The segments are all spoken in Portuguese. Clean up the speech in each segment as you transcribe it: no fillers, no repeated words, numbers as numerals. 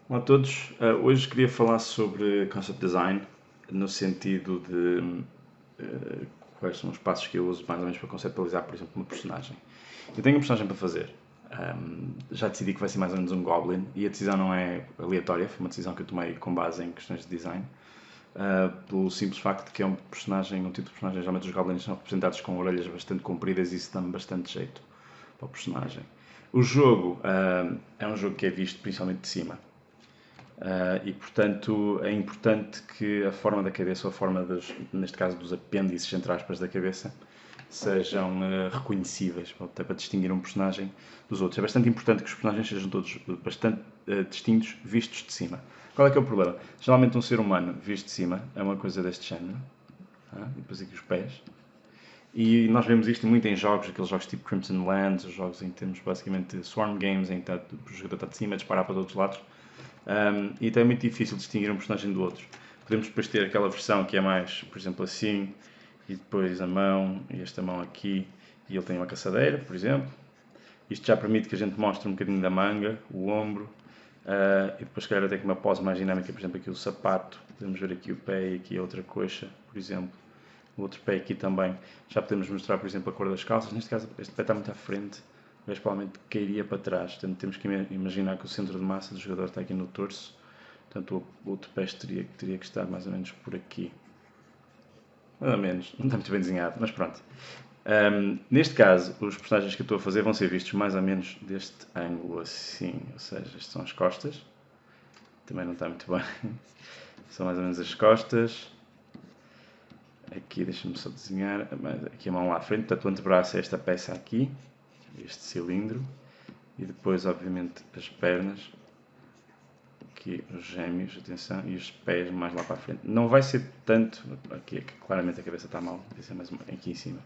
Olá a todos. Hoje queria falar sobre concept design no sentido de quais são os passos que eu uso mais ou menos para conceptualizar, por exemplo, uma personagem. Eu tenho um personagem para fazer. Já decidi que vai ser mais ou menos um Goblin e a decisão não é aleatória, foi uma decisão que eu tomei com base em questões de design. Pelo simples facto de que é um personagem, um tipo de personagem, geralmente os Goblins são representados com orelhas bastante compridas e isso dá-me bastante jeito para o personagem. O jogo é um jogo que é visto principalmente de cima. E portanto é importante que a forma da cabeça, ou a forma, neste caso dos apêndices, entre aspas, da cabeça, sejam reconhecíveis, até para distinguir um personagem dos outros. É bastante importante que os personagens sejam todos bastante distintos, vistos de cima. Qual é que é o problema? Geralmente um ser humano visto de cima é uma coisa deste género, e depois aqui os pés, e nós vemos isto muito em jogos, aqueles jogos tipo Crimson Lands, os jogos em que temos basicamente Swarm Games, em que o jogador está de cima a disparar para todos os lados. E então é muito difícil distinguir um personagem do outro. Podemos depois ter aquela versão que é mais, por exemplo, assim, e depois a mão, e esta mão aqui, e ele tem uma caçadeira, por exemplo. Isto já permite que a gente mostre um bocadinho da manga, o ombro, e depois, se calhar, até com uma pose mais dinâmica, por exemplo, aqui o sapato. Podemos ver aqui o pé e aqui a outra coxa, por exemplo. O outro pé aqui também. Já podemos mostrar, por exemplo, a cor das calças. Neste caso, este pé está muito à frente. O gajo provavelmente cairia para trás. Portanto, temos que imaginar que o centro de massa do jogador está aqui no torso. Portanto, o outro pé teria que estar mais ou menos por aqui. Mais ou menos. Não está muito bem desenhado, mas pronto. Neste caso, os personagens que eu estou a fazer vão ser vistos mais ou menos deste ângulo assim. Ou seja, estas são as costas. Também não está muito bem. São mais ou menos as costas. Aqui, deixa-me só desenhar, aqui a mão lá à frente, portanto o antebraço é esta peça aqui, este cilindro, e depois obviamente as pernas, aqui os gêmeos, atenção, e os pés mais lá para a frente. Não vai ser tanto, aqui é que claramente a cabeça está mal, vai ser mais aqui em cima.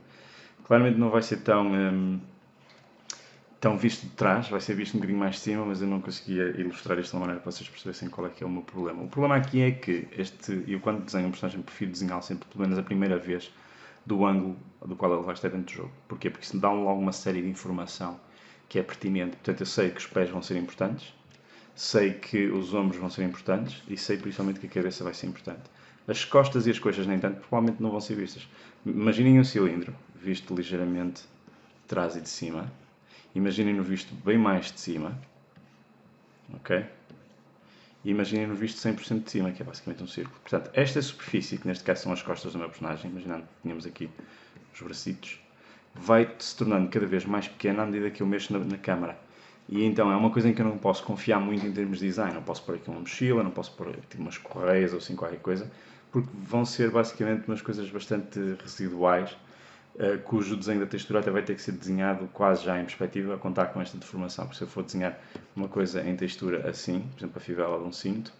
Claramente não vai ser tão visto de trás, vai ser visto um bocadinho mais de cima, mas eu não conseguia ilustrar isto de uma maneira para vocês percebessem qual é que é o meu problema. O problema aqui é que eu quando desenho um personagem prefiro desenhá-lo sempre pelo menos a primeira vez do ângulo do qual ele vai estar dentro do jogo. Porquê? Porque isso dá logo uma série de informação que é pertinente. Portanto, eu sei que os pés vão ser importantes, sei que os ombros vão ser importantes e sei principalmente que a cabeça vai ser importante. As costas e as coxas, nem tanto, provavelmente não vão ser vistas. Imaginem um cilindro visto ligeiramente de trás e de cima. Imaginem-no visto bem mais de cima, ok? E imaginem-no visto 100% de cima, que é basicamente um círculo. Portanto, esta superfície, que neste caso são as costas do meu personagem, imaginando que tínhamos aqui os bracitos, vai se tornando cada vez mais pequena à medida que eu mexo na câmara. E então é uma coisa em que eu não posso confiar muito em termos de design. Não posso pôr aqui uma mochila, não posso pôr tipo, umas correias ou assim qualquer coisa, porque vão ser basicamente umas coisas bastante residuais, cujo desenho da textura até vai ter que ser desenhado quase já em perspectiva, a contar com esta deformação. Porque se eu for desenhar uma coisa em textura assim, por exemplo a fivela de um cinto,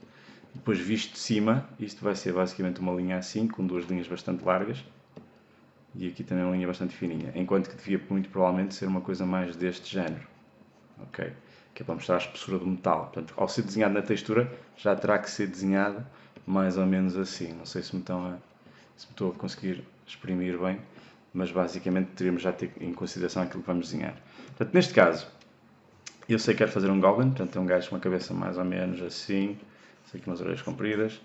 depois visto de cima, isto vai ser basicamente uma linha assim, com duas linhas bastante largas, e aqui também uma linha bastante fininha, enquanto que devia muito provavelmente ser uma coisa mais deste género, ok? Que é para mostrar a espessura do metal. Portanto, ao ser desenhado na textura, já terá que ser desenhado mais ou menos assim. Não sei se me estou a conseguir exprimir bem, mas basicamente teríamos já ter em consideração aquilo que vamos desenhar. Portanto, neste caso, eu sei que quero fazer um Goblin, portanto é um gajo com uma cabeça mais ou menos assim, sei que umas orelhas compridas,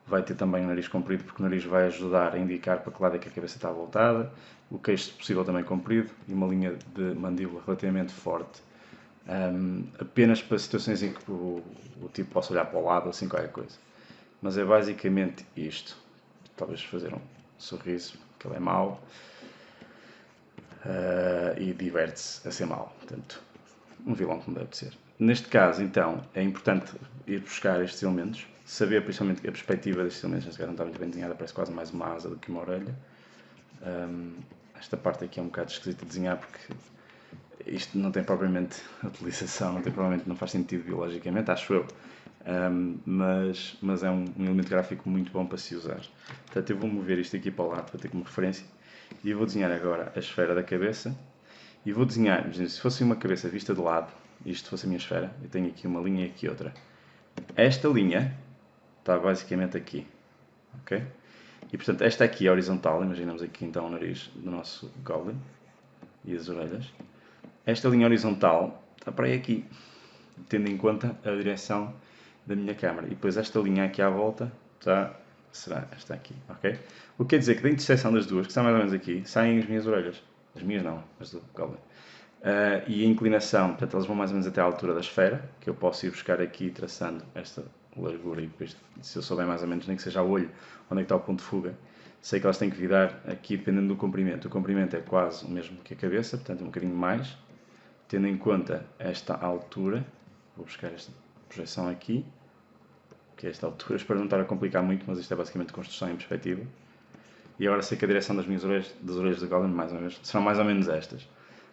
vai ter também o nariz comprido, porque o nariz vai ajudar a indicar para que lado é que a cabeça está voltada, o queixo, se possível, também comprido, e uma linha de mandíbula relativamente forte. Apenas para situações em que o tipo possa olhar para o lado, assim qualquer coisa. Mas é basicamente isto. Talvez fazer um sorriso, que ele é mau, e diverte-se a ser mau. Portanto, um vilão como deve ser. Neste caso, então, é importante ir buscar estes elementos, saber principalmente a perspectiva destes elementos. Neste caso não está muito bem desenhada, parece quase mais uma asa do que uma orelha. Esta parte aqui é um bocado esquisita de desenhar porque isto não tem propriamente utilização, não faz sentido biologicamente, acho eu. Mas é um elemento gráfico muito bom para se usar. Portanto, eu vou mover isto aqui para o lado para ter como referência e vou desenhar agora a esfera da cabeça e vou desenhar, se fosse uma cabeça vista de lado, isto fosse a minha esfera, eu tenho aqui uma linha e aqui outra. Esta linha está basicamente aqui, ok? E portanto esta aqui é horizontal, imaginamos aqui então o nariz do nosso Goblin e as orelhas. Esta linha horizontal está para aí aqui, tendo em conta a direção da minha câmara. E depois esta linha aqui à volta será esta aqui, ok? O que quer dizer que da interseção das duas, que está mais ou menos aqui, saem as minhas orelhas. As minhas não, as do Goblin. E a inclinação, portanto, elas vão mais ou menos até à altura da esfera, que eu posso ir buscar aqui traçando esta largura e depois, se eu souber mais ou menos, nem que seja o olho, onde é que está o ponto de fuga, sei que elas têm que virar aqui dependendo do comprimento. O comprimento é quase o mesmo que a cabeça, portanto um bocadinho mais. Tendo em conta esta altura, vou buscar esta projeção aqui, que é esta altura, espero não estar a complicar muito, mas isto é basicamente construção em perspectiva. E agora sei que a direção das minhas orelhas, das orelhas do Goblin, mais ou menos, serão mais ou menos estas.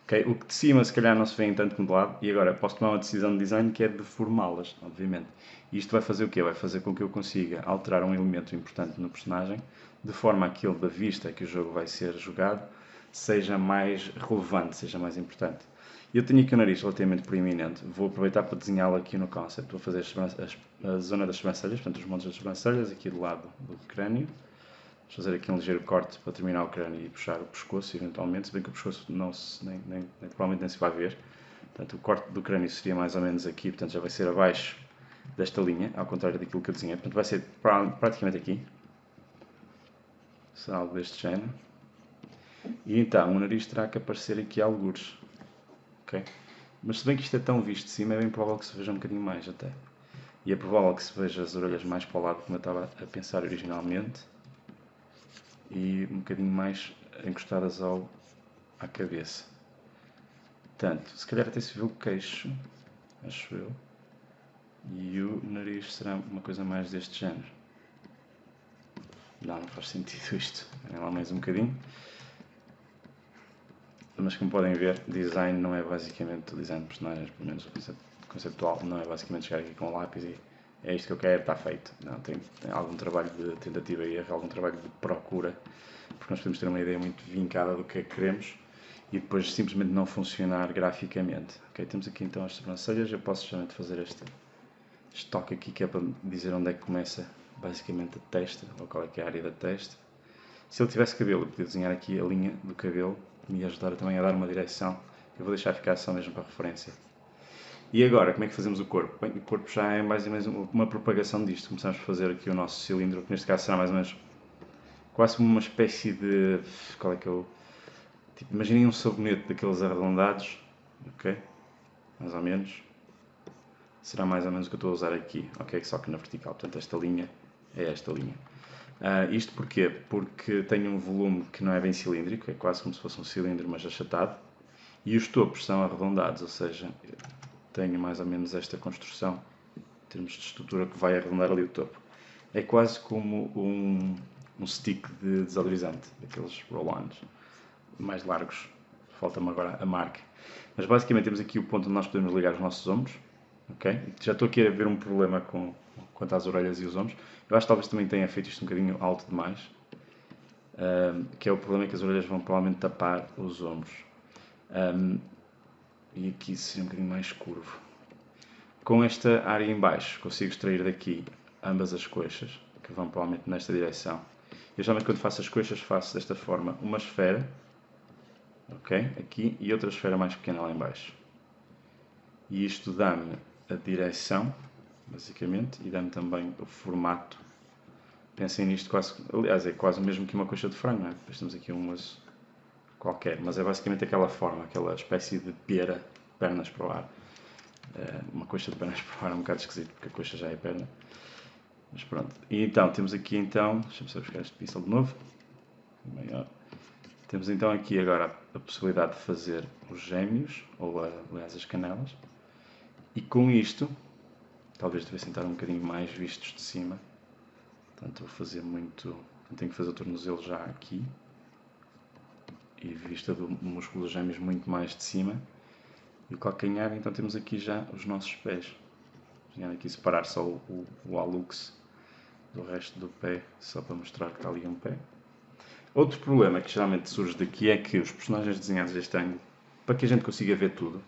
Okay? O que de cima se calhar não se vê em tanto como de lado, e agora posso tomar uma decisão de design que é deformá-las, obviamente. E isto vai fazer o quê? Vai fazer com que eu consiga alterar um elemento importante no personagem, de forma a que ele da vista que o jogo vai ser jogado seja mais relevante, seja mais importante. Eu tenho aqui o nariz relativamente proeminente, vou aproveitar para desenhá-lo aqui no concept, vou fazer a zona das sobrancelhas, portanto os montes das sobrancelhas, aqui do lado do crânio. Vou fazer aqui um ligeiro corte para terminar o crânio e puxar o pescoço eventualmente, se bem que o pescoço provavelmente nem se vai ver. Portanto, o corte do crânio seria mais ou menos aqui, portanto já vai ser abaixo desta linha, ao contrário daquilo que eu desenhei. Portanto vai ser praticamente aqui. Será algo deste género. E então o nariz terá que aparecer aqui algures. Okay? Mas se bem que isto é tão visto de cima, é bem provável que se veja um bocadinho mais até. E é provável que se veja as orelhas mais para o lado, como eu estava a pensar originalmente. E um bocadinho mais encostadas à cabeça. Portanto, se calhar até se vê o queixo, acho eu. E o nariz será uma coisa mais deste género. Não faz sentido isto. Vem lá mais um bocadinho. Mas como podem ver, design não é basicamente o design de personagens, pelo menos o conceptual, não é basicamente chegar aqui com o lápis e é isto que eu quero, está feito. Não, tem algum trabalho de tentativa e erro, algum trabalho de procura, porque nós podemos ter uma ideia muito vincada do que é que queremos e depois simplesmente não funcionar graficamente. Ok, temos aqui então as sobrancelhas, eu posso justamente fazer este toque aqui que é para dizer onde é que começa basicamente a testa, ou qual é que é a área da testa. Se ele tivesse cabelo, eu podia desenhar aqui a linha do cabelo, me ia ajudar também a dar uma direção. Eu vou deixar ficar só mesmo para referência. E agora, como é que fazemos o corpo? Bem, o corpo já é mais ou menos uma propagação disto. Começamos a fazer aqui o nosso cilindro, que neste caso será mais ou menos quase uma espécie de... Qual é que é o... Tipo, imaginem um sabonete daqueles arredondados, ok? Mais ou menos. Será mais ou menos o que eu estou a usar aqui, ok? Só que na vertical. Portanto, esta linha é esta linha. Isto porquê? Porque tenho um volume que não é bem cilíndrico, é quase como se fosse um cilindro, mas achatado. E os topos são arredondados, ou seja, tenho mais ou menos esta construção, em termos de estrutura, que vai arredondar ali o topo. É quase como um stick de desodorizante, daqueles roll-ons mais largos. Falta-me agora a marca. Mas basicamente temos aqui o ponto onde nós podemos ligar os nossos ombros. Okay? Já estou aqui a ver um problema quanto às orelhas e os ombros. Eu acho que talvez também tenha feito isto um bocadinho alto demais. Que é o problema que as orelhas vão provavelmente tapar os ombros. E aqui seria um bocadinho mais curvo. Com esta área em baixo consigo extrair daqui ambas as coxas, que vão provavelmente nesta direção. Eu geralmente quando faço as coxas faço desta forma uma esfera, ok? Aqui, e outra esfera mais pequena lá em baixo. E isto dá-me a direção, basicamente, e dá-me também o formato. Pensem nisto quase, aliás, é quase o mesmo que uma coxa de frango, não é? Depois temos aqui um osso qualquer, mas é basicamente aquela forma, aquela espécie de pera, pernas para o ar. Uma coxa de pernas para o ar é um bocado esquisito, porque a coxa já é perna. Mas pronto. E então, temos aqui então, deixa-me só buscar este pincel de novo. Maior. Temos então aqui agora a possibilidade de fazer os gêmeos, ou aliás as canelas. E com isto, talvez devessem estar um bocadinho mais vistos de cima. Portanto, vou fazer muito... Tenho que fazer o tornozelo já aqui. E vista do músculo dos gêmeos muito mais de cima. E o calcanhar, então temos aqui já os nossos pés. Vou aqui separar só o hallux do resto do pé, só para mostrar que está ali um pé. Outro problema que geralmente surge daqui é que os personagens desenhados deste ângulo, para que a gente consiga ver tudo,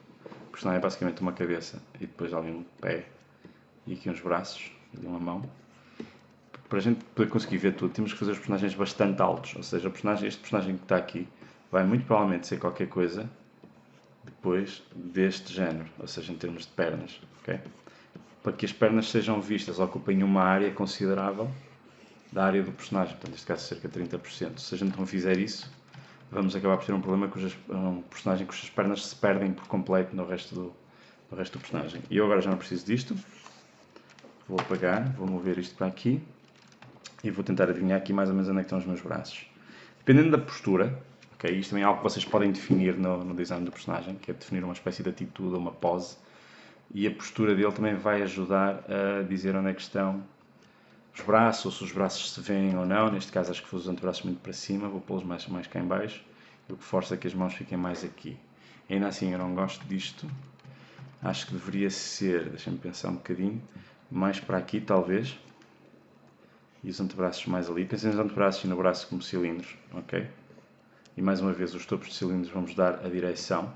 o personagem é basicamente uma cabeça e depois ali um pé e aqui uns braços e uma mão. Para a gente poder conseguir ver tudo, temos que fazer os personagens bastante altos, ou seja, este personagem que está aqui vai muito provavelmente ser qualquer coisa depois deste género, ou seja, em termos de pernas, ok? para que as pernas sejam vistas, ocupem uma área considerável da área do personagem, portanto, neste caso cerca de 30%. Se a gente não fizer isso, vamos acabar por ter um problema com um personagem cujas pernas se perdem por completo no resto do personagem. E eu agora já não preciso disto. Vou apagar, vou mover isto para aqui e vou tentar adivinhar aqui mais ou menos onde é que estão os meus braços. Dependendo da postura, okay, isto também é algo que vocês podem definir no design do personagem, que é definir uma espécie de atitude, uma pose, e a postura dele também vai ajudar a dizer onde é que estão os braços, ou se os braços se veem ou não. Neste caso acho que pus os antebraços muito para cima, vou pô-los mais cá em baixo, o que força que as mãos fiquem mais aqui. Ainda assim eu não gosto disto, acho que deveria ser, deixem-me pensar um bocadinho, mais para aqui talvez, e os antebraços mais ali. Pensem nos antebraços e no braço como cilindros, ok? E mais uma vez os topos de cilindros vamos dar a direção,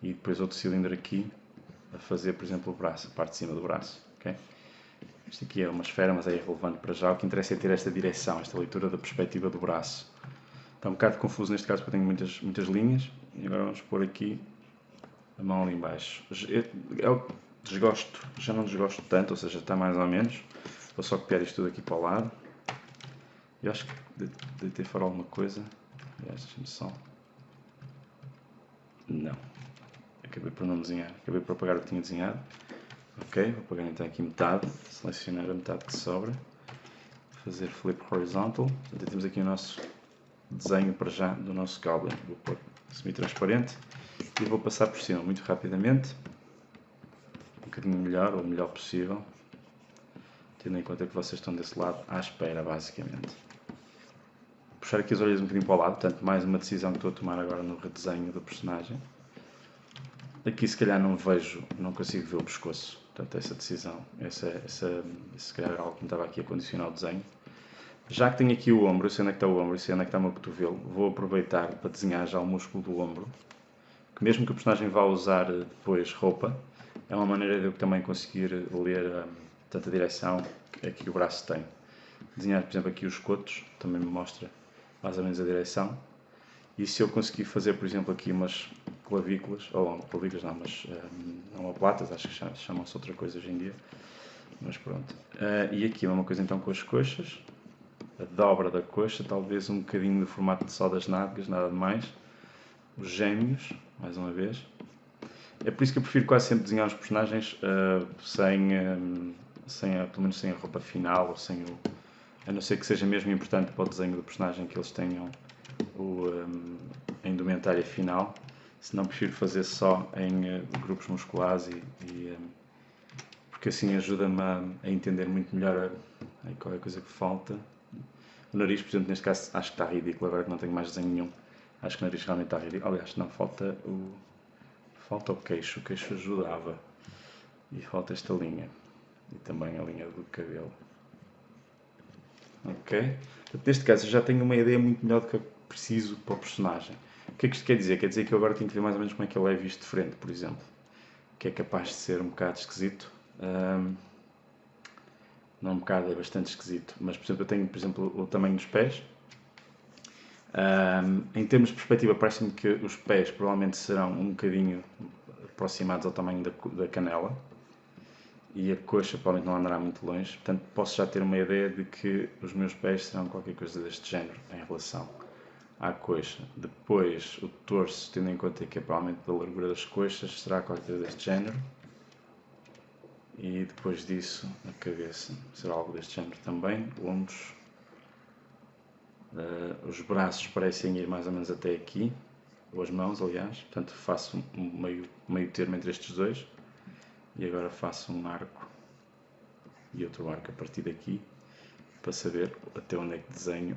e depois outro cilindro aqui a fazer, por exemplo, o braço, a parte de cima do braço, ok? Isto aqui é uma esfera, mas é irrelevante para já. O que interessa é ter esta direção, esta leitura da perspectiva do braço. Está um bocado confuso neste caso porque eu tenho muitas linhas. E agora vamos pôr aqui a mão ali em baixo. Eu desgosto, já não desgosto tanto, ou seja, está mais ou menos. Vou só copiar isto tudo aqui para o lado. Eu acho que de ter fora alguma coisa. Aliás, deixa-me só. Não. Acabei por não desenhar. Acabei por apagar o que tinha desenhado. Ok, vou apagar então aqui metade. Selecionar a metade que sobra. Fazer flip horizontal. Portanto, temos aqui o nosso desenho para já do nosso Goblin. Vou pôr semi-transparente e vou passar por cima muito rapidamente. Um bocadinho melhor, ou o melhor possível. Tendo em conta que vocês estão desse lado à espera, basicamente. Puxar aqui as orelhas um bocadinho para o lado, portanto, mais uma decisão que estou a tomar agora no redesenho do personagem. Aqui, se calhar, não consigo ver o pescoço. Portanto, essa decisão, se calhar, é algo que me estava aqui a condicionar o desenho. Já que tenho aqui o ombro, eu sei onde é que está o ombro, eu sei onde é que está o meu cotovelo, vou aproveitar para desenhar já o músculo do ombro, que mesmo que o personagem vá usar depois roupa, é uma maneira de eu também conseguir ler tanta direção que o braço tem. Desenhar, por exemplo, aqui os cotos, também me mostra mais ou menos a direção. E se eu conseguir fazer, por exemplo, aqui umas clavículas, ou clavículas não, mas omoplatas, acho que chamam-se outra coisa hoje em dia, mas pronto. E aqui é uma coisa então com as coxas, a dobra da coxa, talvez um bocadinho de formato só das nádegas, nada de mais. Os gêmeos, mais uma vez. É por isso que eu prefiro quase sempre desenhar os personagens pelo menos sem a roupa final, ou sem o... A não ser que seja mesmo importante para o desenho do personagem que eles tenham a indumentária final, senão prefiro fazer só em grupos musculares porque assim ajuda-me a entender muito melhor qualquer coisa que falta. O nariz, por exemplo, neste caso acho que está ridículo, agora que não tenho mais desenho nenhum, acho que o nariz realmente está ridículo. Aliás, não, falta o queixo ajudava, e falta esta linha, e também a linha do cabelo. Ok? Neste caso eu já tenho uma ideia muito melhor do que eu preciso para o personagem. O que é que isto quer dizer? Quer dizer que eu agora tenho que ver mais ou menos como é que ele é visto de frente, por exemplo. Que é capaz de ser um bocado esquisito. Não um bocado, é bastante esquisito. Mas, por exemplo, eu tenho, por exemplo, o tamanho dos pés. Em termos de perspectiva, parece-me que os pés provavelmente serão um bocadinho aproximados ao tamanho da canela. E a coxa provavelmente não andará muito longe, portanto posso já ter uma ideia de que os meus pés serão qualquer coisa deste género em relação à coxa. Depois o torso, tendo em conta que é provavelmente da largura das coxas, será qualquer coisa deste género. E depois disso a cabeça será algo deste género também. Ombros, os braços parecem ir mais ou menos até aqui, ou as mãos aliás, portanto faço um meio termo entre estes dois. E agora faço um arco e outro arco a partir daqui, para saber até onde é que desenho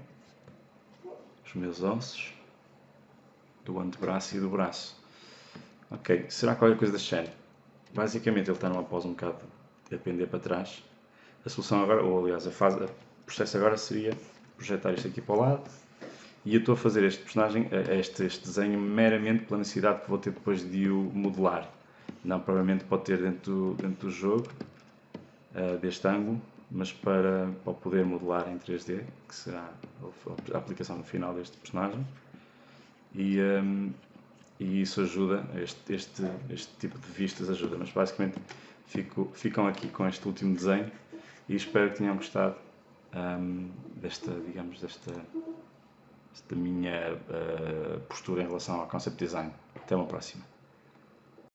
os meus ossos do antebraço e do braço. Ok, será qualquer coisa deste género. Basicamente ele está numa pose um bocado a pender para trás. A solução agora, ou aliás o processo agora seria projetar isto aqui para o lado, e eu estou a fazer este personagem, este desenho meramente pela necessidade que vou ter depois de o modelar. Não, provavelmente pode ter dentro do jogo, deste ângulo, mas para o poder modelar em 3D, que será a aplicação no final deste personagem. E isso ajuda, este tipo de vistas ajuda, mas basicamente ficam aqui com este último desenho e espero que tenham gostado desta minha postura em relação ao concept design. Até uma próxima.